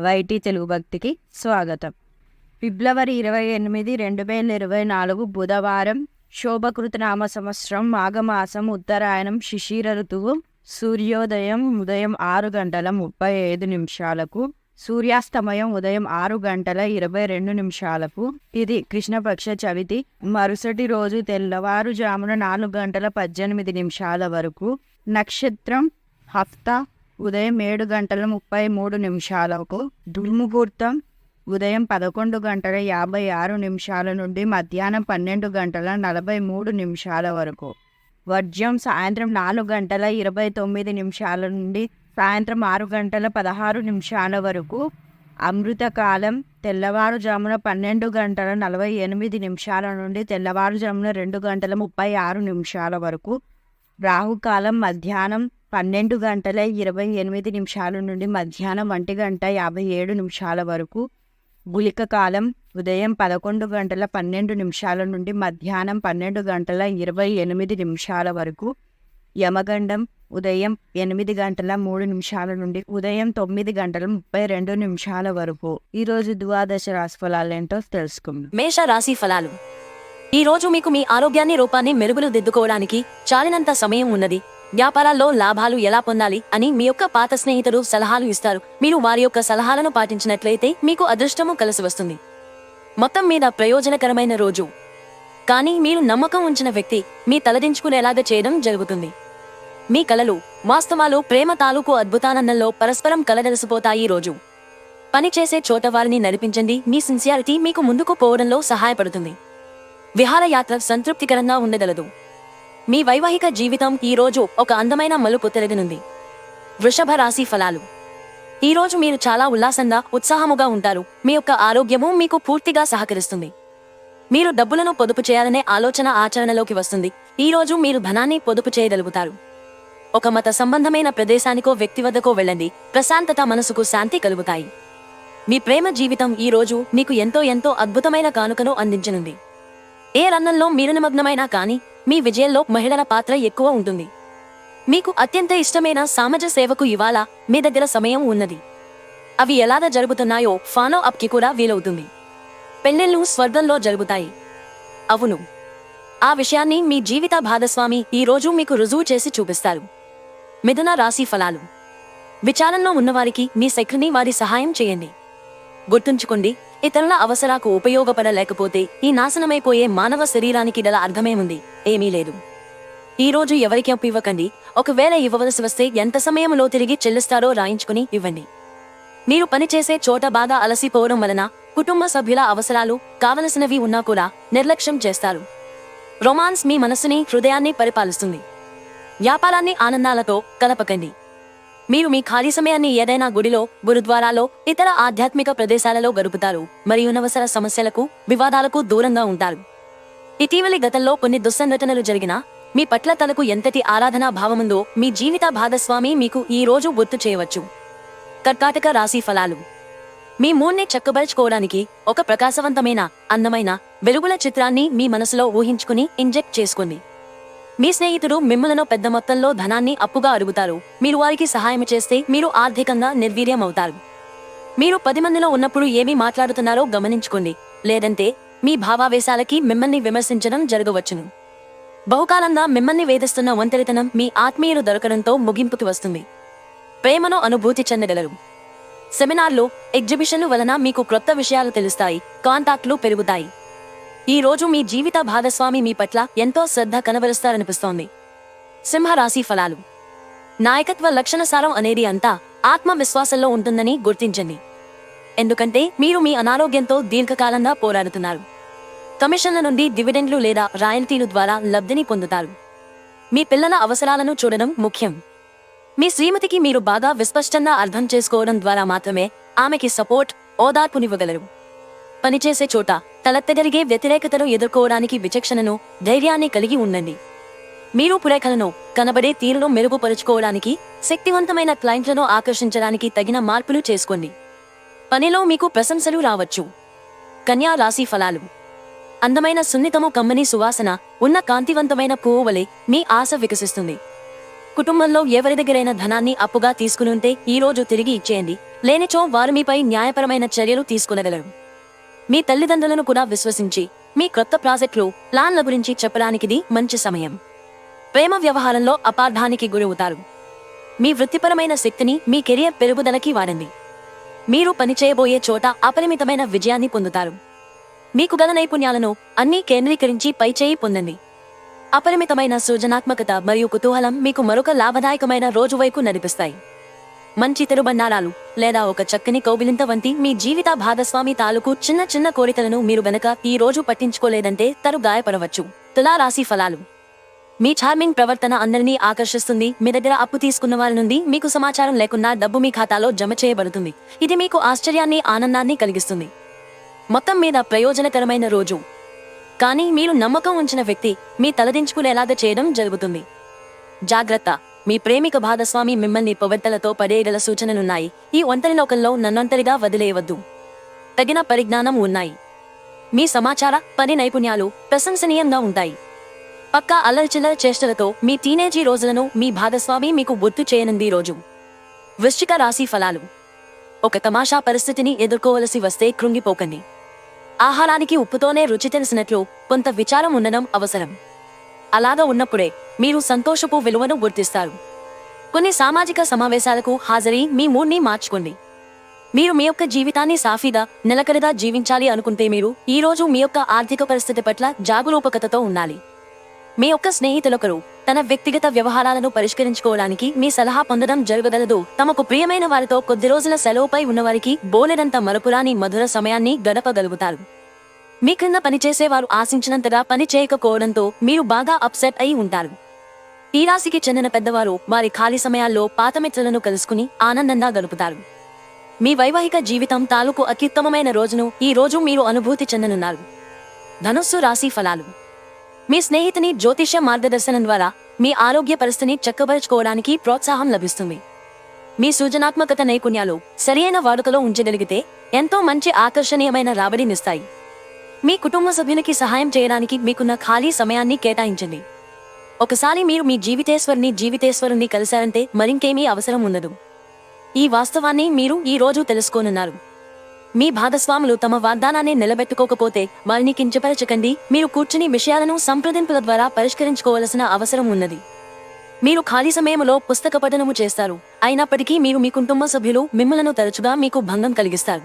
YT Telugu భక్తికి స్వాగతం. ఫిబ్రవరి 28, 2024 బుధవారం. శోభకృతనామ సంవత్సరం, మాఘమాసం, ఉత్తరాయణం, శిశిర ఋతువు. సూర్యోదయం ఉదయం 6:35, సూర్యాస్తమయం ఉదయం 6:22. ఇది కృష్ణపక్ష చవితి. మరుసటి రోజు తెల్లవారుజామున 4:18 వరకు. నక్షత్రం హస్త. ఉదయం 7:33. దుర్ముహూర్తం ఉదయం 11:56 నుండి మధ్యాహ్నం 12:43 వరకు. వర్జ్యం సాయంత్రం 4:29 నుండి సాయంత్రం 6:16 వరకు. అమృతకాలం తెల్లవారుజామున 12:48 నుండి తెల్లవారుజామున 2:36 వరకు. రాహుకాలం మధ్యాహ్నం 12:28 నుండి మధ్యాహ్నం 1:57 వరకు. గుళిక కాలం ఉదయం 11:12 నుండి మధ్యాహ్నం 12:28 వరకు. యమగండం ఉదయం 8:03 నుండి ఉదయం 9:32 వరకు. ఈరోజు ద్వాదశ రాశి ఫలాలు ఏంటో తెలుసుకుందాం. మేష రాశి ఫలాలు. ఈ రోజు మీకు మీ ఆరోగ్యాన్ని రూపాన్ని మెరుగులు దిద్దుకోవడానికి చాలినంత సమయం ఉన్నది. వ్యాపారాల్లో లాభాలు ఎలా పొందాలి అని మీ యొక్క పాత స్నేహితులు సలహాలు ఇస్తారు. మీరు వారి యొక్క సలహాలను పాటించినట్లయితే మీకు అదృష్టము కలిసి వస్తుంది. మొత్తం మీద ప్రయోజనకరమైన రోజు. కానీ మీరు నమ్మకం ఉంచిన వ్యక్తి మీ తలదించుకునేలాగా చేయడం జరుగుతుంది. మీ కలలు, వాస్తవాలు, ప్రేమ తాలూకు అద్భుతానందంలో పరస్పరం కలదలిసిపోతాయి. రోజు పనిచేసే చోట వారిని నడిపించండి. మీ సిన్సియారిటీ మీకు ముందుకు పోవడంలో సహాయపడుతుంది. విహారయాత్ర సంతృప్తికరంగా ఉండగలదు. మీ వైవాహిక జీవితం ఈ రోజు ఒక అందమైన మలుపు తిరగనుంది. వృషభ రాశి ఫలాలు. ఈ రోజు మీరు చాలా ఉల్లాసంగా, ఉత్సాహముగా ఉంటారు. మీ యొక్క ఆరోగ్యము మీకు పూర్తిగా సహకరిస్తుంది. మీరు డబ్బులను పొదుపు చేయాలనే ఆలోచన ఆచరణలోకి వస్తుంది. ఈ రోజు మీరు ధనాన్ని పొదుపు చేయగలుగుతారు. ఒక మత సంబంధమైన ప్రదేశానికో వ్యక్తి వద్దకో వెళ్ళండి. ప్రశాంతత, మనసుకు శాంతి కలుగుతాయి. మీ ప్రేమ జీవితం ఈ రోజు మీకు ఎంతో అద్భుతమైన కానుకను అందించనుంది. ఏ రంగంలో మీరు నిమగ్నమైనా కానీ మీ విజయంలో మహిళల పాత్ర ఎక్కువ ఉంటుంది. మీకు అత్యంత ఇష్టమైన సమాజ సేవకు ఇవాళ మీ దగ్గర సమయం ఉన్నది. అవి ఎలాగ జరుగుతున్నాయో ఫాలో అప్ కి కూడా వీలవుతుంది. పెళ్లిళ్ళు స్వర్గంలో జరుగుతాయి. అవును, ఆ విషయాన్ని మీ జీవిత భాగస్వామి ఈ రోజు మీకు రుజువు చేసి చూపిస్తారు. మిథున రాశి ఫలాలు. విచారంలో ఉన్నవారికి మీ శక్తిని వారి సహాయం చేయండి. గుర్తుంచుకోండి, ఇతరుల అవసరాలకు ఉపయోగపడలేకపోతే ఈ నాశనమైపోయే మానవ శరీరానికి గల అర్థమేముంది? ఏమీ లేదు. ఈ రోజు ఎవరికి అప్పు ఇవ్వకండి. ఒకవేళ ఇవ్వవలసి వస్తే ఎంత సమయంలో తిరిగి చెల్లిస్తారో రాయించుకుని ఇవ్వండి. మీరు పనిచేసే చోట బాగా అలసిపోవడం వలన కుటుంబ సభ్యుల అవసరాలు కావలసినవి ఉన్నా కూడా నిర్లక్ష్యం చేస్తారు. రొమాన్స్ మీ మనస్సుని, హృదయాన్ని పరిపాలిస్తుంది. వ్యాపారాన్ని ఆనందాలతో కలపకండి. మీరు మీ ఖాళీ సమయాన్ని ఏదైనా గుడిలో, గురుద్వారాలో, ఇతర ఆధ్యాత్మిక ప్రదేశాలలో గడుపుతారు. మరియు అనవసర సమస్యలకు, వివాదాలకు దూరంగా ఉంటారు. ఇటీవలి గతంలో కొన్ని దుస్సంఘటనలు జరిగినా మీ పట్ల తనకు ఎంతటి ఆరాధనా భావముందో మీ జీవిత భాగస్వామి మీకు ఈ రోజు గుర్తు చేయవచ్చు. కర్కాటక రాశి ఫలాలు. మీ మూడ్ని చక్కబరుచుకోవడానికి ఒక ప్రకాశవంతమైన, అందమైన, వెలుగుల చిత్రాన్ని మీ మనసులో ఊహించుకుని ఇంజెక్ట్ చేసుకోండి. మీ స్నేహితుడు మిమ్మలను పెద్ద మొత్తంలో ధనాన్ని అప్పుగా అడుగుతారు. మీరు వారికి సహాయం చేస్తే మీరు ఆర్థికంగా నిర్వీర్యం అవుతారు. మీరు 10 మందిలో ఉన్నప్పుడు ఏమి మాట్లాడుతున్నారో గమనించుకోండి. లేదంటే మీ భావావేశాలకి మిమ్మల్ని విమర్శించడం జరగవచ్చును. బహుకాలంగా మిమ్మల్ని వేధిస్తున్న ఒంటరితనం మీ ఆత్మీయులు దొరకడంతో ముగింపుకి వస్తుంది. ప్రేమను అనుభూతి చెందగలరు. సెమినార్లు, ఎగ్జిబిషన్లు వలన మీకు క్రొత్త విషయాలు తెలుస్తాయి. కాంటాక్ట్లు పెరుగుతాయి. ఈ రోజు మీ జీవిత భాగస్వామి మీ పట్ల ఎంతో శ్రద్ధ కనబరుస్తారనిపిస్తోంది. సింహరాశి ఫలాలు. నాయకత్వ లక్షణసారం అనేది అంతా ఆత్మవిశ్వాసంలో ఉంటుందని గుర్తించండి. ఎందుకంటే మీరు మీ అనారోగ్యంతో దీర్ఘకాలంగా పోరాడుతున్నారు. కమిషన్ల నుండి డివిడెండ్లు లేదా రాయల్టీలు ద్వారా లబ్ధిని పొందుతారు. మీ పిల్లల అవసరాలను చూడడం ముఖ్యం. మీ శ్రీమతికి మీరు బాగా విస్పష్టంగా అర్థం చేసుకోవడం ద్వారా మాత్రమే ఆమెకి సపోర్ట్, ఓదార్పునివ్వగలరు. పనిచేసే చోట తలెత్తగలిగే వ్యతిరేకతను ఎదుర్కోవడానికి విచక్షణను, ధైర్యాన్ని కలిగి ఉండండి. మీరు పురేఖలను, కనబడే తీరును మెరుగుపరుచుకోవడానికి, శక్తివంతమైన క్లయింట్లను ఆకర్షించడానికి తగిన మార్పులు చేసుకోండి. పనిలో మీకు ప్రశంసలు రావచ్చు. కన్యా రాశి ఫలాలు. అందమైన, సున్నితము, కమ్మని సువాసన ఉన్న కాంతివంతమైన పువ్వు వలె మీ ఆశ వికసిస్తుంది. కుటుంబంలో ఎవరి దగ్గరైనా ధనాన్ని అప్పుగా తీసుకునుంటే ఈ రోజు తిరిగి ఇచ్చేయండి, లేనిచో వారు మీపై న్యాయపరమైన చర్యలు తీసుకునగలరు. మీ తల్లిదండ్రులను కూడా విశ్వసించి మీ కొత్త ప్రాజెక్టులు, ప్లాన్ల గురించి చెప్పడానికిది మంచి సమయం. ప్రేమ వ్యవహారంలో అపార్థానికి గురవుతారు. మీ వృత్తిపరమైన శక్తిని మీ కెరియర్ పెరుగుదలకి వాడండి. మీరు పనిచేయబోయే చోట అపరిమితమైన విజయాన్ని పొందుతారు. మీకు గల నైపుణ్యాలను అన్నీ కేంద్రీకరించి పైచేయి పొందండి. అపరిమితమైన సృజనాత్మకత మరియు కుతూహలం మీకు మరొక లాభదాయకమైన రోజు వైపు నడిపిస్తాయి. మంచి తిరుబండారాలు లేదా ఒక చక్కని కౌగిలింత వంటి మీ జీవిత భాగస్వామి తాలూకు చిన్న చిన్న కోరికలను మీరు గనక ఈ రోజు పట్టించుకోలేదంటే తరు గాయపడవచ్చు. తులా రాశి ఫలాలు. మీ చార్మింగ్ ప్రవర్తన అందరినీ ఆకర్షిస్తుంది. మీ దగ్గర అప్పు తీసుకున్న వారి నుండి మీకు సమాచారం లేకుండా డబ్బు మీ ఖాతాలో జమ చేయబడుతుంది. ఇది మీకు ఆశ్చర్యాన్ని, ఆనందాన్ని కలిగిస్తుంది. మొత్తం మీద ప్రయోజనకరమైన రోజు. కానీ మీరు నమ్మకం ఉంచిన వ్యక్తి మీ తలదించుకునేలాగా చేయడం జరుగుతుంది. జాగ్రత్త, మీ ప్రేమిక భాగస్వామి మిమ్మల్ని పొగడ్తలతో పడేయగల సూచనలున్నాయి. ఈ ఒంటరి లోకంలో నన్నొంటరిగా వదిలేయవద్దు. తగిన పరిజ్ఞానం ఉన్నాయి. మీ సమాచార, పని నైపుణ్యాలు ప్రశంసనీయంగా ఉంటాయి. పక్కా అల్లరిచిల్లర చేష్టలతో మీ టీనేజీ రోజులను మీ భాగస్వామి మీకు గుర్తు చేయనుంది రోజు. వృశ్చిక రాశి ఫలాలు. ఒక తమాషా పరిస్థితిని ఎదుర్కోవలసి వస్తే కృంగిపోకండి. ఆహారానికి ఉప్పుతోనే రుచి తెలిసినట్లు కొంత విచారం ఉండడం అవసరం. అలాగా ఉన్నప్పుడే మీరు సంతోషపు విలువను గుర్తిస్తారు. కొన్ని సామాజిక సమావేశాలకు హాజరై మీ మూడ్ని మార్చుకోండి. మీరు మీ యొక్క జీవితాన్ని సాఫీగా, నిలకడగా జీవించాలి అనుకుంటే మీరు ఈ రోజు మీ యొక్క ఆర్థిక పరిస్థితి పట్ల జాగరూకతతో ఉండాలి. మీ యొక్క స్నేహితులొకరు తన వ్యక్తిగత వ్యవహారాలను పరిష్కరించుకోవడానికి మీ సలహా పొందడం జరగగలదు. తమకు ప్రియమైన వారితో కొద్ది రోజుల సెలవుపై ఉన్నవారికి బోలెడంత మరపురాని మధుర సమయాన్ని గడపగలుగుతారు. మీ క్రింద పనిచేసేవారు ఆశించినంతగా పని చేయకపోవడంతో మీరు బాగా అప్సెట్ అయి ఉంటారు. ఈ రాశికి చెందిన పెద్దవారు వారి ఖాళీ సమయాల్లో పాత మిత్రులను కలుసుకుని ఆనందంగా గడుపుతారు. మీ వైవాహిక జీవితం తాలూకు అత్యుత్తమమైన రోజును ఈ రోజు మీరు అనుభూతి చెందనున్నారు. ధనుస్సు రాశి ఫలాలు. మీ స్నేహితుని జ్యోతిష్య మార్గదర్శనం ద్వారా మీ ఆరోగ్య పరిస్థితిని చక్కబరుచుకోవడానికి ప్రోత్సాహం లభిస్తుంది. మీ సృజనాత్మకత నైపుణ్యాలు సరియైన వాడుకలో ఉంచగలిగితే ఎంతో మంచి ఆకర్షణీయమైన రాబడినిస్తాయి. మీ కుటుంబ సభ్యునికి సహాయం చేయడానికి మీకున్న ఖాళీ సమయాన్ని కేటాయించండి. ఒకసారి మీరు మీ జీవితేశ్వరుని కలిశారంటే మరింకేమీ అవసరం ఉండదు. ఈ వాస్తవాన్ని మీరు ఈ రోజు తెలుసుకోనున్నారు. మీ భాగస్వాములు తమ వాగ్దానాన్ని నిలబెట్టుకోకపోతే వారిని కించపరచకండి. మీరు కూర్చుని విషయాలను సంప్రదింపుల ద్వారా పరిష్కరించుకోవలసిన అవసరం ఉన్నది. మీరు ఖాళీ సమయంలో పుస్తక పఠనము చేస్తారు. అయినప్పటికీ మీరు మీ కుటుంబ సభ్యులు మిమ్మలను తరచుగా మీకు భంగం కలిగిస్తారు.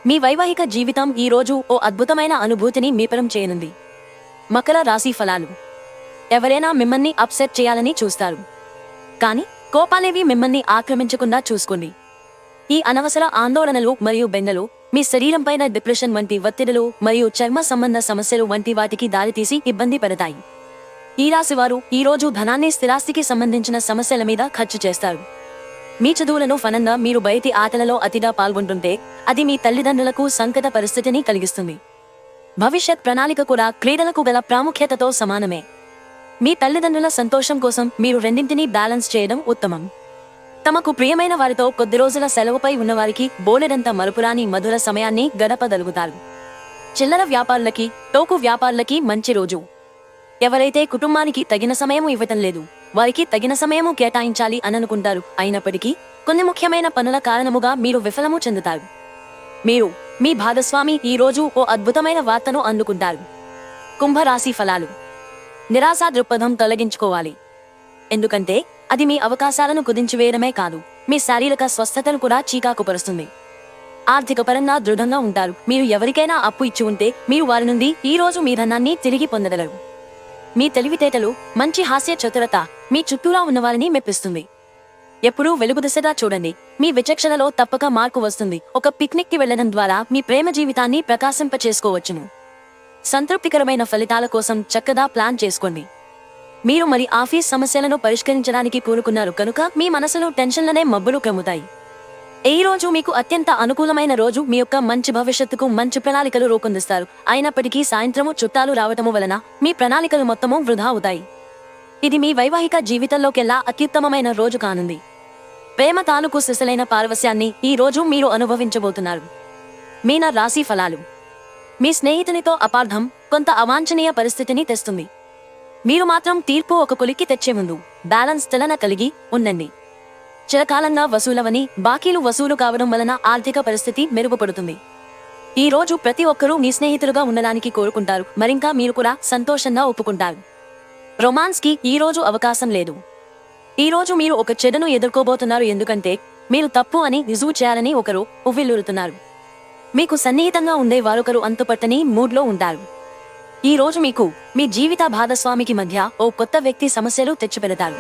మీ వైవాహిక జీవితం ఈ రోజు ఓ అద్భుతమైన అనుభూతిని మీపరం చేయనుంది. మకర రాశి ఫలాలు. ఎవరైనా మిమ్మల్ని అప్సెట్ చేయాలని చూస్తారు, కానీ కోపాలేవి మిమ్మల్ని ఆక్రమించకుండా చూసుకోండి. ఈ అనవసర ఆందోళనలు మరియు బెంగలు మీ శరీరంపైన డిప్రెషన్ వంటి ఒత్తిడులు మరియు చర్మ సంబంధ సమస్యలు వంటి వాటికి దారితీసి ఇబ్బంది పెడతాయి. ఈ రాశివారు ఈ రోజు ధనాన్ని, స్థిరాస్తికి సంబంధించిన సమస్యల మీద ఖర్చు చేస్తారు. మీ చదువులను ఫనంగా మీరు బయటి ఆటలలో అతిగా పాల్గొంటుంటే అది మీ తల్లిదండ్రులకు సంకట పరిస్థితిని కలిగిస్తుంది. భవిష్యత్ ప్రణాళిక కూడా క్రీడలకు గల ప్రాముఖ్యతతో సమానమే. మీ తల్లిదండ్రుల సంతోషం కోసం మీరు రెండింటినీ బ్యాలెన్స్ చేయడం ఉత్తమం. తమకు ప్రియమైన వారితో కొద్ది రోజుల సెలవుపై ఉన్నవారికి బోలెడంత మరపురాని మధుర సమయాన్ని గడపగలుగుతారు. చిల్లర వ్యాపారులకి, టోకు వ్యాపారులకి మంచి రోజు. ఎవరైతే కుటుంబానికి తగిన సమయం ఇవ్వటం లేదు, వారికి తగిన సమయము కేటాయించాలి అననుకుంటారు. అయినప్పటికీ కొన్ని ముఖ్యమైన పనుల కారణముగా మీరు విఫలము చెందుతారు. మీరు, మీ భాగస్వామి ఈ రోజు ఓ అద్భుతమైన వార్తను అందుకుంటారు. కుంభరాశి ఫలాలు. నిరాశా దృక్పథం తొలగించుకోవాలి. ఎందుకంటే అది మీ అవకాశాలను కుదించివేయడమే కాదు, మీ శారీరక స్వస్థతను కూడా చీకాకుపరుస్తుంది. ఆర్థిక పరంగా దృఢంగా ఉంటారు. మీరు ఎవరికైనా అప్పు ఇచ్చి ఉంటే మీరు వారి నుండి ఈ రోజు మీ ధనాన్ని తిరిగి పొందగలరు. మీ తెలివితేటలు, మంచి హాస్య చతురత మీ చుట్టూరా ఉన్నవారిని మెప్పిస్తుంది. ఎప్పుడూ వెలుగు దిశగా చూడండి. మీ విచక్షణలో తప్పక మార్పు వస్తుంది. ఒక పిక్నిక్ కి వెళ్లడం ద్వారా మీ ప్రేమ జీవితాన్ని ప్రకాశింపచేసుకోవచ్చును. సంతృప్తికరమైన ఫలితాల కోసం చక్కగా ప్లాన్ చేసుకోండి. మీరు మరి ఆఫీస్ సమస్యలను పరిష్కరించడానికి పూనుకున్నారు కనుక మీ మనసులో టెన్షన్లనే మబ్బులు కమ్ముతాయి. ఈ రోజు మీకు అత్యంత అనుకూలమైన రోజు. మీ యొక్క మంచి భవిష్యత్తుకు మంచి ప్రణాళికలు రూపొందిస్తారు. అయినప్పటికీ సాయంత్రము చుట్టాలు రావటము వలన మీ ప్రణాళికలు మొత్తము వృధా అవుతాయి. ఇది మీ వైవాహిక జీవితంలోకెల్లా అత్యుత్తమమైన రోజు కానుంది. ప్రేమ తాలూకు సిసలైన పారవస్యాన్ని ఈ రోజు మీరు అనుభవించబోతున్నారు. మీన రాశి ఫలాలు. మీ స్నేహితునితో అపార్థం కొంత అవాంఛనీయ పరిస్థితిని తెస్తుంది. మీరు మాత్రం తీర్పు ఒక కొలిక్కి తెచ్చే ముందు బ్యాలెన్స్ తెలన కలిగి ఉండండి. చిరకాలంగా వసూలవని బాకీలు వసూలు కావడం వలన ఆర్థిక పరిస్థితి మెరుగుపడుతుంది. ఈ రోజు ప్రతి ఒక్కరూ మీ స్నేహితులుగా ఉండడానికి కోరుకుంటారు, మరింకా మీరు కూడా సంతోషంగా ఒప్పుకుంటారు. రొమాన్స్ కి ఈ రోజు అవకాశం లేదు. ఈ రోజు మీరు ఒక చెడును ఎదుర్కోబోతున్నారు, ఎందుకంటే మీరు తప్పు అని రుజువు చేయాలని ఒకరు ఉవ్విల్లురుతున్నారు. మీకు సన్నిహితంగా ఉండే వారొకరు అంతుపట్టని మూడ్లో ఉంటారు. ఈ రోజు మీకు మీ జీవిత భాగస్వామికి మధ్య ఓ కొత్త వ్యక్తి సమస్యలు తెచ్చిపెడతారు.